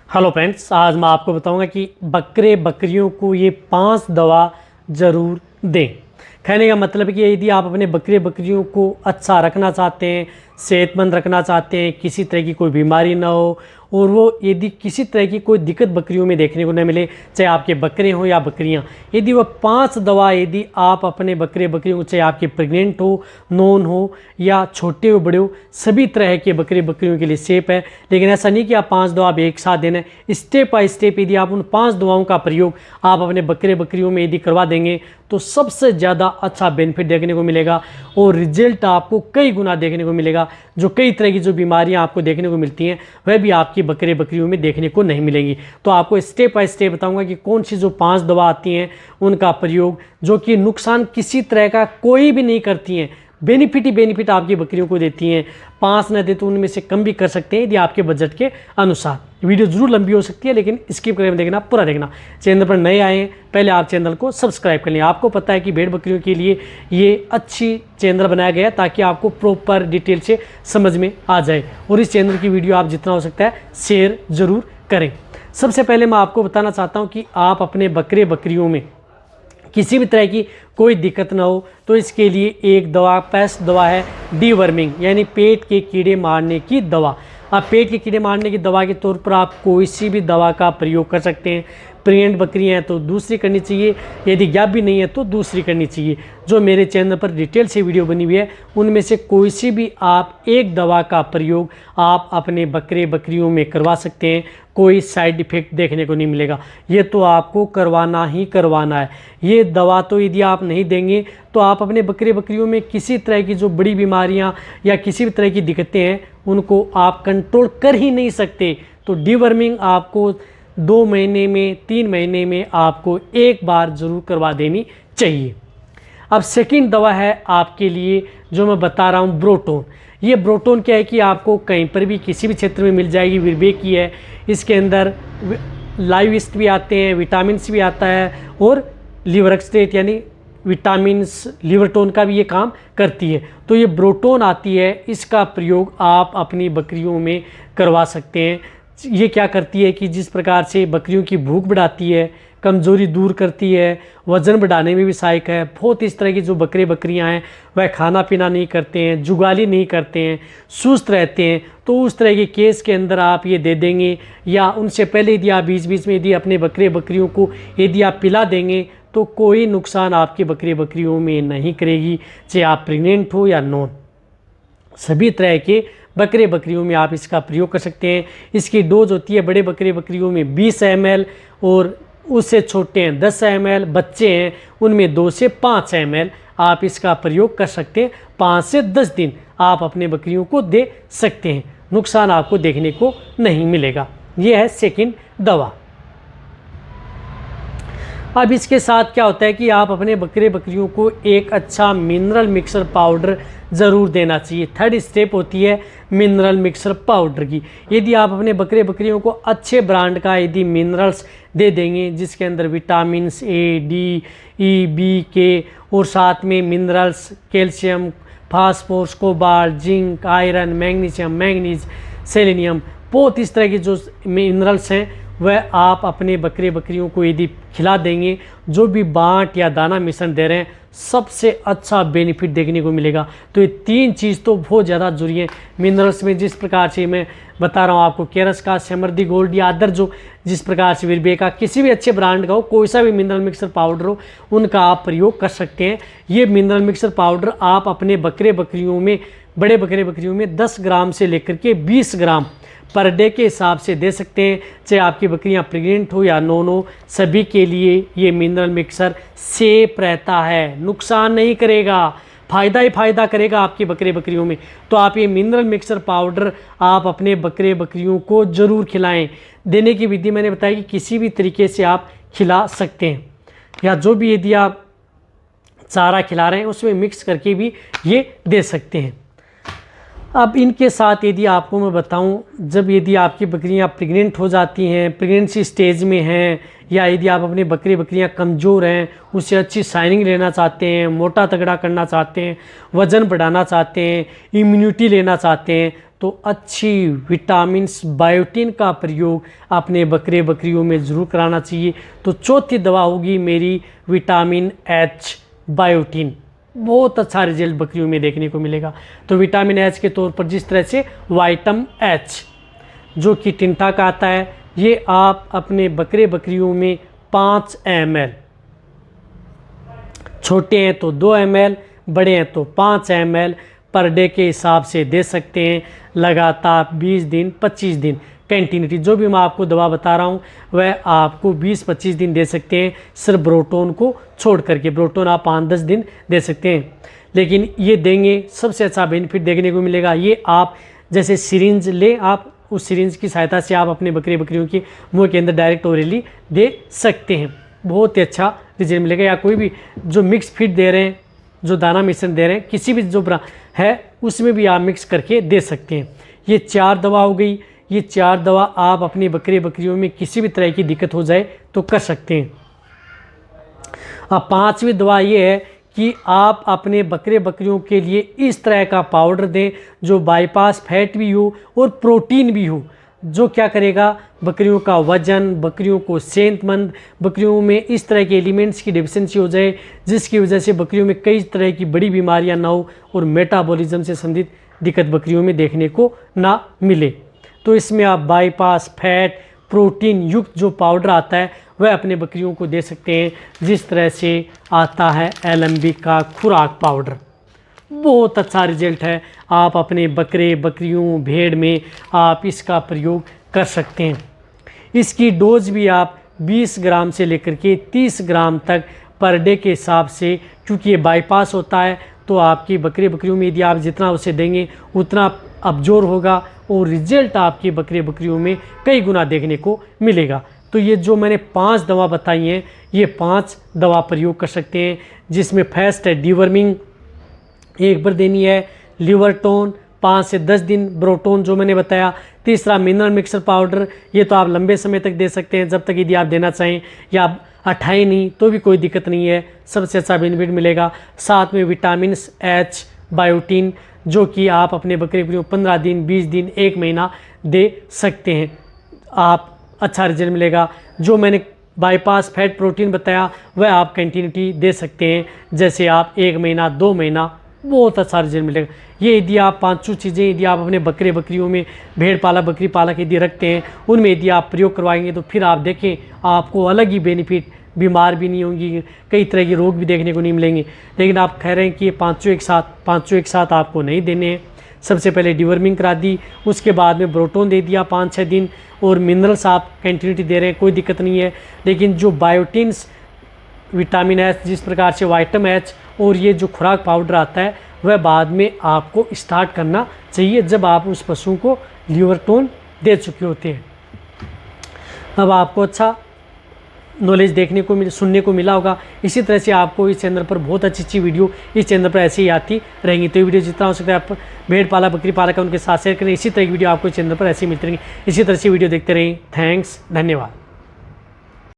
Hello friends, आज मैं आपको बताऊंगा कि बकरे बकरियों को ये 5 दवा ज़रूर दें। कहने का मतलब है कि यदि आप अपने बकरे बकरियों को अच्छा रखना चाहते हैं, सेहतमंद रखना चाहते हैं, किसी तरह की कोई बीमारी ना हो और वो यदि किसी तरह की कोई दिक्कत बकरियों में देखने को न मिले, चाहे आपके बकरे हों या बकरियां, यदि वह 5 दवा यदि आप अपने बकरे बकरियों को, चाहे आपके प्रेग्नेंट हो, नॉन हो या छोटे हो बड़े हो, सभी तरह के बकरे बकरियों के लिए सेफ है। लेकिन ऐसा नहीं कि आप 5 दवा आप एक साथ देना है। स्टेप बाय स्टेप यदि आप उन 5 दवाओं का प्रयोग आप अपने बकरे बकरियों में यदि करवा देंगे तो सबसे ज़्यादा अच्छा बेनिफिट देखने को मिलेगा और रिजल्ट आपको कई गुना देखने को मिलेगा। जो कई तरह की जो बीमारियां आपको देखने को मिलती हैं वह भी आपकी बकरे बकरियों में देखने को नहीं मिलेंगी। तो आपको स्टेप बाय स्टेप बताऊंगा कि कौन सी जो 5 दवा आती हैं उनका प्रयोग, जो कि नुकसान किसी तरह का कोई भी नहीं करती हैं, बेनिफिट ही बेनिफिट आपकी बकरियों को देती हैं। 5 न दे तो उनमें से कम भी कर सकते हैं यदि आपके बजट के अनुसार। वीडियो जरूर लंबी हो सकती है लेकिन स्किप करके देखना, पूरा देखना। चैनल पर नए आए हैं पहले आप चैनल को सब्सक्राइब कर लें। आपको पता है कि भेड़ बकरियों के लिए ये अच्छी चैनल बनाया गया है ताकि आपको प्रॉपर डिटेल से समझ में आ जाए, और इस चैनल की वीडियो आप जितना हो सकता है शेयर ज़रूर करें। सबसे पहले मैं आपको बताना चाहता हूँ कि आप अपने बकरे बकरियों में किसी भी तरह की कोई दिक्कत ना हो तो इसके लिए एक दवा, पेस्ट दवा है डीवर्मिंग, यानी पेट के कीड़े मारने की दवा। आप पेट के कीड़े मारने की दवा के तौर पर आप कोई सी भी दवा का प्रयोग कर सकते हैं। प्रेग्नेंट बकरियां हैं तो दूसरी करनी चाहिए, यदि गैप भी नहीं है तो दूसरी करनी चाहिए। जो मेरे चैनल पर डिटेल से वीडियो बनी हुई है उनमें से कोई सी भी आप एक दवा का प्रयोग आप अपने बकरे बकरियों में करवा सकते हैं। कोई साइड इफ़ेक्ट देखने को नहीं मिलेगा, ये तो आपको करवाना ही करवाना है। ये दवा तो यदि आप नहीं देंगे तो आप अपने बकरे बकरियों में किसी तरह की जो बड़ी बीमारियां या किसी भी तरह की दिक्कतें हैं उनको आप कंट्रोल कर ही नहीं सकते। तो डीवर्मिंग आपको 2 महीने में, 3 महीने में आपको एक बार ज़रूर करवा देनी चाहिए। अब सेकंड दवा है आपके लिए जो मैं बता रहा हूँ, ब्रोटोन। ये ब्रोटोन क्या है कि आपको कहीं पर भी किसी भी क्षेत्र में मिल जाएगी। विरबे की है, इसके अंदर लाइव ईस्ट भी आते हैं, विटामिन भी आता है और लिवरक्सटेट यानी विटामिन्स लिवरटोन का भी ये काम करती है। तो ये ब्रोटोन आती है, इसका प्रयोग आप अपनी बकरियों में करवा सकते हैं। ये क्या करती है कि जिस प्रकार से बकरियों की भूख बढ़ाती है, कमज़ोरी दूर करती है, वज़न बढ़ाने में भी सहायक है। बहुत इस तरह की जो बकरे बकरियां हैं वह खाना पीना नहीं करते हैं, जुगाली नहीं करते हैं, सुस्त रहते हैं, तो उस तरह के केस के अंदर आप ये दे देंगे। या उनसे पहले यदि आप बीच बीच में यदि अपने बकरे बकरियों को यदि आप पिला देंगे तो कोई नुकसान आपके बकरे बकरियों में नहीं करेगी, चाहे आप प्रेग्नेंट हो या नॉन। सभी तरह के बकरे बकरियों में आप इसका प्रयोग कर सकते हैं। इसकी डोज होती है बड़े बकरे बकरियों में 20 ml और उससे छोटे हैं 10 ml, बच्चे हैं उनमें 2 से 5 ml आप इसका प्रयोग कर सकते हैं। 5 से 10 दिन आप अपने बकरियों को दे सकते हैं, नुकसान आपको देखने को नहीं मिलेगा। यह है सेकंड दवा। अब इसके साथ क्या होता है कि आप अपने बकरे बकरियों को एक अच्छा मिनरल मिक्सर पाउडर ज़रूर देना चाहिए। थर्ड स्टेप होती है मिनरल मिक्सर पाउडर की। यदि आप अपने बकरे बकरियों को अच्छे ब्रांड का यदि मिनरल्स दे देंगे जिसके अंदर vitamin A, D, E, B, K और साथ में minerals calcium, phosphorus, cobalt, zinc, iron, magnesium, manganese, selenium, बहुत इस तरह के जो मिनरल्स हैं वह आप अपने बकरे बकरियों को यदि खिला देंगे, जो भी बाट या दाना मिश्रण दे रहे हैं, सबसे अच्छा बेनिफिट देखने को मिलेगा। तो ये 3 चीज़ तो बहुत ज़्यादा जरूरी है मिनरल्स में। जिस प्रकार से मैं बता रहा हूँ आपको, केरस का, समृद्धि गोल्ड या अदर जो जिस प्रकार से विरबे का, किसी भी अच्छे ब्रांड का हो, कोई सा भी मिनरल मिक्सर पाउडर हो, उनका आप प्रयोग कर सकते हैं। ये मिनरल मिक्सर पाउडर आप अपने बकरे बकरियों में, बड़े बकरे बकरियों में 10 ग्राम से लेकर के 20 ग्राम पर डे के हिसाब से दे सकते हैं। चाहे आपकी बकरियां प्रेग्नेंट हो या नॉन हो, सभी के लिए ये मिनरल मिक्सर सेफ रहता है, नुकसान नहीं करेगा, फ़ायदा ही फ़ायदा करेगा आपकी बकरे बकरियों में। तो आप ये मिनरल मिक्सर पाउडर आप अपने बकरे बकरियों को ज़रूर खिलाएं। देने की विधि मैंने बताई कि किसी भी तरीके से आप खिला सकते हैं, या जो भी यदि आप चारा खिला रहे हैं उसमें मिक्स करके भी ये दे सकते हैं। अब इनके साथ यदि आपको मैं बताऊं, जब यदि आपकी बकरियां प्रेग्नेंट हो जाती हैं, प्रेगनेंसी स्टेज में हैं, या यदि आप अपने बकरे बकरियां कमज़ोर हैं, उससे अच्छी शाइनिंग लेना चाहते हैं, मोटा तगड़ा करना चाहते हैं, वज़न बढ़ाना चाहते हैं, इम्यूनिटी लेना चाहते हैं, तो अच्छी विटामिन्स बायोटिन का प्रयोग अपने बकरे बकरियों में ज़रूर कराना चाहिए। तो चौथी दवा होगी मेरी विटामिन एच बायोटिन। बहुत अच्छा रिजल्ट बकरियों में देखने को मिलेगा। तो विटामिन एच के तौर पर जिस तरह से वाइटम एच जो कि टिंटा का आता है, ये आप अपने बकरे बकरियों में 5 ml, छोटे हैं तो 2 ml, बड़े हैं तो 5 ml पर डे के हिसाब से दे सकते हैं। लगातार 20 दिन 25 दिन कंटिन्यूटी, जो भी मैं आपको दवा बता रहा हूँ वह आपको 20-25 दिन दे सकते हैं, सिर्फ ब्रोटोन को छोड़ करके। ब्रोटोन आप 5-10 दिन दे सकते हैं, लेकिन ये देंगे सबसे अच्छा बेनिफिट देखने को मिलेगा। ये आप जैसे सिरिंज ले, आप उस सिरिंज की सहायता से आप अपने बकरे बकरियों के मुंह के अंदर डायरेक्ट ओरली दे सकते हैं, बहुत ही अच्छा रिजल्ट मिलेगा। या कोई भी जो मिक्स फीड दे रहे हैं, जो दाना मिश्रण दे रहे हैं, किसी भी जो है उसमें भी आप मिक्स करके दे सकते हैं। ये 4 दवा हो गई। ये 4 दवा आप अपने बकरे बकरियों में किसी भी तरह की दिक्कत हो जाए तो कर सकते हैं। अब 5वीं दवा ये है कि आप अपने बकरे बकरियों के लिए इस तरह का पाउडर दें जो बाईपास फैट भी हो और प्रोटीन भी हो, जो क्या करेगा बकरियों का वजन, बकरियों को सेहतमंद, बकरियों में इस तरह के एलिमेंट्स की डेफिशिएंसी हो जाए जिसकी वजह से बकरियों में कई तरह की बड़ी बीमारियां ना हो और मेटाबॉलिज्म से संबंधित दिक्कत बकरियों में देखने को ना मिले। तो इसमें आप बाईपास फैट प्रोटीन युक्त जो पाउडर आता है वह अपने बकरियों को दे सकते हैं, जिस तरह से आता है एलेम्बिक का खुराक पाउडर। बहुत अच्छा रिजल्ट है। आप अपने बकरे बकरियों भेड़ में आप इसका प्रयोग कर सकते हैं। इसकी डोज भी आप 20 ग्राम से लेकर के 30 ग्राम तक पर डे के हिसाब से, क्योंकि ये बाईपास होता है तो आपकी बकरे बकरियों में यदि आप जितना उसे देंगे उतना अब्जॉर्ब होगा और रिजल्ट आपके बकरे बकरियों में कई गुना देखने को मिलेगा। तो ये जो मैंने 5 दवा बताई हैं, ये 5 दवा प्रयोग कर सकते हैं, जिसमें फर्स्ट है डीवर्मिंग, 1 बार देनी है। लिवर टोन 5 से 10 दिन, ब्रोटोन जो मैंने बताया। तीसरा मिनरल मिक्सर पाउडर, ये तो आप लंबे समय तक दे सकते हैं, जब तक यदि आप देना चाहें, या आप हटाएं नहीं तो भी कोई दिक्कत नहीं है, सबसे अच्छा बेनिफिट मिलेगा। साथ में विटामिन एच बायोटिन, जो कि आप अपने बकरे बकरियों 15 दिन 20 दिन 1 महीना दे सकते हैं, आप अच्छा रिजल्ट मिलेगा। जो मैंने बाईपास फैट प्रोटीन बताया वह आप कंटिन्यूटी दे सकते हैं, जैसे आप 1 महीना 2 महीना, बहुत अच्छा रिजल्ट मिलेगा। ये यदि आप 5 चीज़ें यदि आप अपने बकरे बकरियों में, भेड़ पाला बकरी पालक यदि रखते हैं, उनमें यदि आप प्रयोग करवाएंगे तो फिर आप देखें आपको अलग ही बेनिफिट, बीमार भी नहीं होंगी, कई तरह के रोग भी देखने को नहीं मिलेंगे। लेकिन आप कह रहे हैं कि ये पाँचों एक साथ आपको नहीं देने हैं। सबसे पहले डिवर्मिंग करा दी, उसके बाद में ब्रोटोन दे दिया 5-6 दिन, और मिनरल्स आप कंटिन्यूटी दे रहे हैं, कोई दिक्कत नहीं है। लेकिन जो बायोटिन्स, विटामिन एच, जिस प्रकार से वाइटम एच और ये जो खुराक पाउडर आता है वह बाद में आपको स्टार्ट करना चाहिए जब आप उस पशु को लिवर टोन दे चुके होते हैं। अब आपको अच्छा नॉलेज देखने को सुनने को मिला होगा। इसी तरह से आपको इस चैनल पर बहुत अच्छी वीडियो इस चैनल पर ऐसे ही आती रहेंगी। तो ये वीडियो जितना हो सकता है आप भेड़ पाला बकरी पाला का उनके साथ शेयर करें। इसी तरह की वीडियो आपको इस चैनल पर ऐसे ही मिलती रहेंगी। इसी तरह से वीडियो देखते रहें। थैंक्स, धन्यवाद।